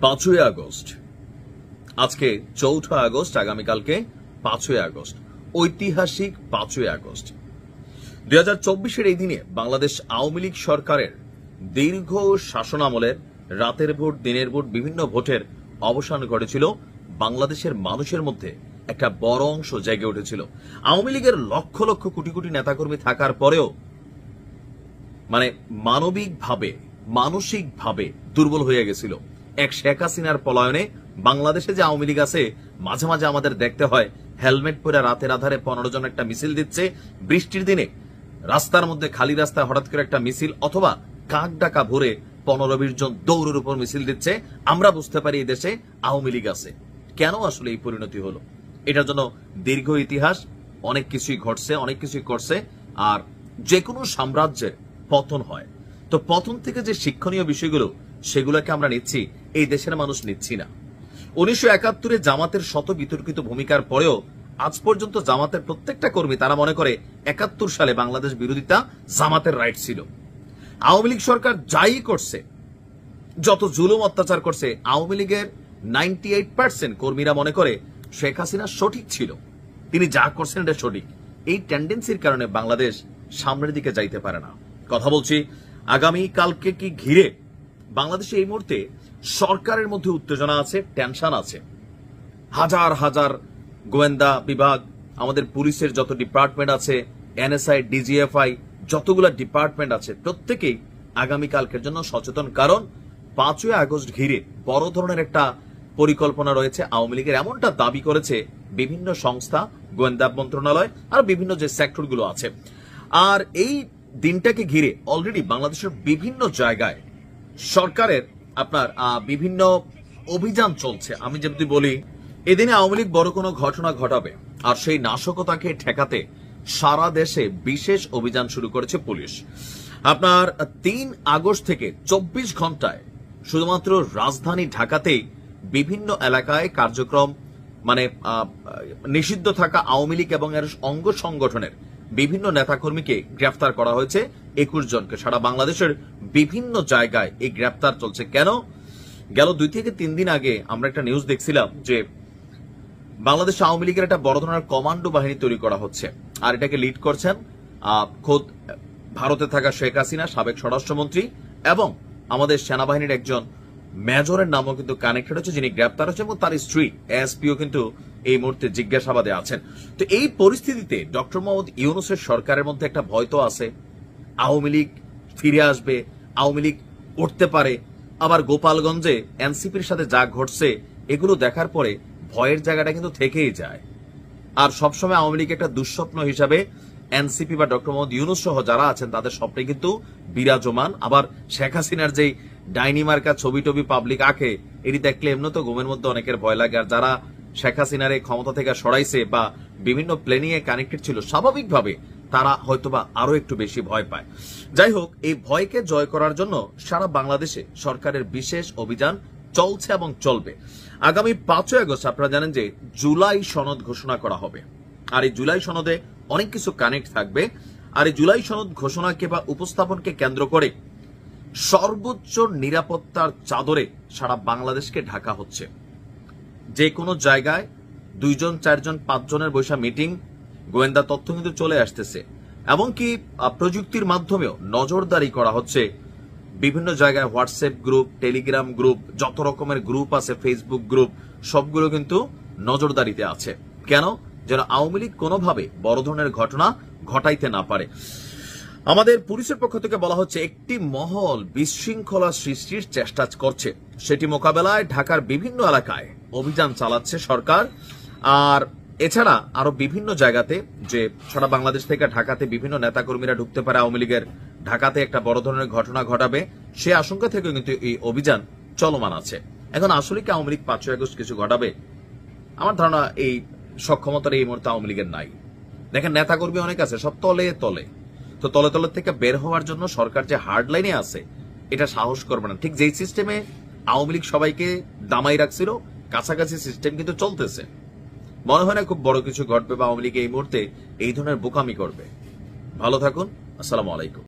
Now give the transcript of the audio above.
5ই August, আজকে 4ঠা August, আগামীকালকে 5ই August, ঐতিহাসিক 5ই আগস্ট 2024-এর এই দিনে বাংলাদেশ আওয়ামী লীগ সরকারের দীর্ঘ শাসনামলের রাতের ভোট, দিনের ভোট, বিভিন্ন ভোটের অবসান ঘটেছিল। বাংলাদেশের মানুষের মধ্যে একটা বড় অংশ জেগে উঠেছিল। আওয়ামী লীগের লক্ষ লক্ষ কোটি কোটি নেতাকর্মী থাকার পরেও মানবিকভাবে, মানসিকভাবে দুর্বল হয়ে গেছিল। এক শেখ হাসিনার পলায়নে বাংলাদেশে যে আওয়ামী লীগ আছে, মাঝে মাঝে আমাদের দেখতে হয় হেলমেট পরে রাতের আধারে 15 জন একটা মিছিল দিচ্ছে, বৃষ্টির দিনে রাস্তার মধ্যে খালি রাস্তায় হঠাৎ করে একটা মিছিল, অথবা কাক ডাকা ভরে 15-20 জন দৌড়ের উপর মিছিল দিচ্ছে। আমরা বুঝতে পারি এই দেশে আওয়ামী লীগ আছে। কেন আসলে এই পরিণতি হলো? এটার জন্য দীর্ঘ ইতিহাস, অনেক কিছুই ঘটছে, অনেক কিছুই করছে। আর যে কোনো সাম্রাজ্যের পতন হয়, তো পতন থেকে যে শিক্ষণীয় বিষয়গুলো, সেগুলোকে আমরা নিচ্ছি, এই দেশের মানুষ নিচ্ছি না। 1971-এ জামাতের শত বিতর্কিত ভূমিকার পরেও আজ পর্যন্ত জামাতের প্রত্যেকটা কর্মী তারা মনে করে 71 সালে বাংলাদেশ বিরোধিতা জামাতের রাইট ছিল। আওয়ামী লীগ সরকার যাই করছে, যত জুলুম অত্যাচার করছে, আওয়ামী লীগের 98% কর্মীরা মনে করে শেখ হাসিনা সঠিক ছিল, তিনি যা করছেন এটা সঠিক। এই টেন্ডেন্সির কারণে বাংলাদেশ সামনের দিকে যাইতে পারে না। কথা বলছি আগামী কালকে কি ঘিরে বাংলাদেশে এই মুহূর্তে সরকারের মধ্যে উত্তেজনা আছে, টেনশন আছে। হাজার হাজার গোয়েন্দা বিভাগ, আমাদের পুলিশের যত ডিপার্টমেন্ট আছে, এনএসআই, ডিজিএফআই, যতগুলো ডিপার্টমেন্ট আছে, প্রত্যেকেই আগামী কালকের জন্য সচেতন। কারণ 5ই আগস্ট ঘিরে বড় ধরনের একটা পরিকল্পনা রয়েছে আওয়ামী লীগের, এমনটা দাবি করেছে বিভিন্ন সংস্থা, গোয়েন্দা মন্ত্রণালয় আর বিভিন্ন যে সেক্টরগুলো আছে। আর এই দিনটাকে ঘিরে অলরেডি বাংলাদেশের বিভিন্ন জায়গায় সরকারের বিভিন্ন অভিযান চলছে। আমি যদি বলি, এদিনে আওয়ামী লীগ বড় কোনো ঘটনা ঘটাবে আর সেই নাশকতাকে ঠেকাতে সারা দেশে বিশেষ অভিযান শুরু করেছে পুলিশ। 3 আগস্ট থেকে 24 ঘন্টায় শুধুমাত্র রাজধানী ঢাকাতেই বিভিন্ন এলাকায় কার্যক্রম, নিষিদ্ধ থাকা আওয়ামী লীগ এবং এর অঙ্গ সংগঠনের বিভিন্ন নেতাকর্মীকে গ্রেফতার করা হয়েছে 21 জনকে। সারা বাংলাদেশের বিভিন্ন জায়গায় এই গ্রেফতার চলছে। কেন? গেল 2 থেকে 3 দিন আগে আমরা একটা নিউজ দেখছিলাম যে বাংলাদেশ আওয়ামী লীগের একটা বড় ধরনের কমান্ডো বাহিনী তৈরি করা হচ্ছে, আর এটাকে লিড করছেন খোদ ভারতে থাকা শেখ হাসিনা, সাবেক স্বরাষ্ট্রমন্ত্রী, এবং আমাদের সেনাবাহিনীর একজন মেজরের নামও কিন্তু কানেক্টেড হচ্ছে, যিনি গ্রেপ্তার হচ্ছেন, এবং তার স্ত্রী এসপিও কিন্তু এই মুহূর্তে জিজ্ঞাসাবাদে আছেন। তো এই পরিস্থিতিতে ডক্টর মোহাম্মদ ইউনূসের সরকারের মধ্যে একটা ভয় তো আছে, আওয়ামী লীগ ফিরে আসবে, আওয়ামী লীগ উঠতে পারে। আবার গোপালগঞ্জে এনসিপির সাথে যা ঘটছে, এগুলো দেখার পরে ভয়ের জায়গাটা কিন্তু থেকেই যায়। আর সবসময় আওয়ামী লীগ একটা দুঃস্বপ্ন হিসাবে এনসিপি বা ডক্টর মোহাম্মদ ইউনূস সহ যারা আছেন তাদের স্বপ্নে কিন্তু বিরাজমান। আবার শেখ হাসিনার যেই ডাইনি মার্কা ছবি টবি পাবলিক আঁকে, এটি দেখলে এমনি তো ঘুমের মধ্যে অনেকের ভয় লাগে। আর যারা শেখ হাসিনার এই ক্ষমতা থেকে সরাইছে বা বিভিন্ন প্ল্যানিং এ কানেক্টেড ছিল, স্বাভাবিকভাবে তারা হয়তোবা আরো একটু বেশি ভয় পায়। যাই হোক, এই ভয়কে জয় করার জন্য সারা বাংলাদেশে সরকারের বিশেষ অভিযান চলছে এবং চলবে। আগামী 5ই আগস্ট আপনারা জানেন যে জুলাই সনদ ঘোষণা করা হবে, আর এই জুলাই সনদে অনেক কিছু কানেক্ট থাকবে। আর এই জুলাই সনদ ঘোষণাকে বা উপস্থাপনকে কেন্দ্র করে সর্বোচ্চ নিরাপত্তার চাদরে সারা বাংলাদেশকে ঢাকা হচ্ছে। যে কোনো জায়গায় 2 জন, 4 জন, 5 জনের বৈশা মিটিং, গোয়েন্দা তথ্য কিন্তু চলে আসতেছে। এমনকি প্রযুক্তির মাধ্যমেও নজরদারি করা হচ্ছে। বিভিন্ন জায়গায় হোয়াটসঅ্যাপ গ্রুপ, টেলিগ্রাম গ্রুপ, যত রকমের গ্রুপ আছে, ফেসবুক গ্রুপ, সবগুলো কিন্তু নজরদারিতে আছে। কেন? যেন আওয়ামী লীগ কোনোভাবে বড় ধরনের ঘটনা ঘটাইতে না পারে। আমাদের পুলিশের পক্ষ থেকে বলা হচ্ছে, একটি মহল বিশৃঙ্খলা সৃষ্টির চেষ্টা করছে, সেটি মোকাবেলায় ঢাকার বিভিন্ন এলাকায় অভিযান চালাচ্ছে সরকার। আর এছাড়া আরো বিভিন্ন জায়গাতে, যে সারা বাংলাদেশ থেকে ঢাকাতে বিভিন্ন নেতাকর্মীরা ঢুকতে পারে, আওয়ামী লীগের ঢাকাতে একটা বড় ধরনের ঘটনা ঘটাবে, সে আশঙ্কা থেকে কিন্তু এই অভিযান চলমান আছে। এখন আসলে কি আওয়ামী লীগ 5ই আগস্ট কিছু ঘটাবে? আমার ধারণা এই সক্ষমতার এই মুহূর্তে আওয়ামী লীগের নাই। দেখেন, নেতাকর্মী অনেক আছে, সব তলে তলে। তো তলে তলে থেকে বের হওয়ার জন্য সরকার যে হার্ড লাইনে আছে, এটা সাহস করবে না। ঠিক যেই সিস্টেমে আওয়ামী লীগ সবাইকে দামাই রাখছিল, কাছাকাছি সিস্টেম কিন্তু চলতেছে। মনে হয় না খুব বড় কিছু ঘটবে বা আওয়ামী লীগ এই মুহূর্তে এই ধরনের বোকামি করবে। ভালো থাকুন, আসসালামু আলাইকুম।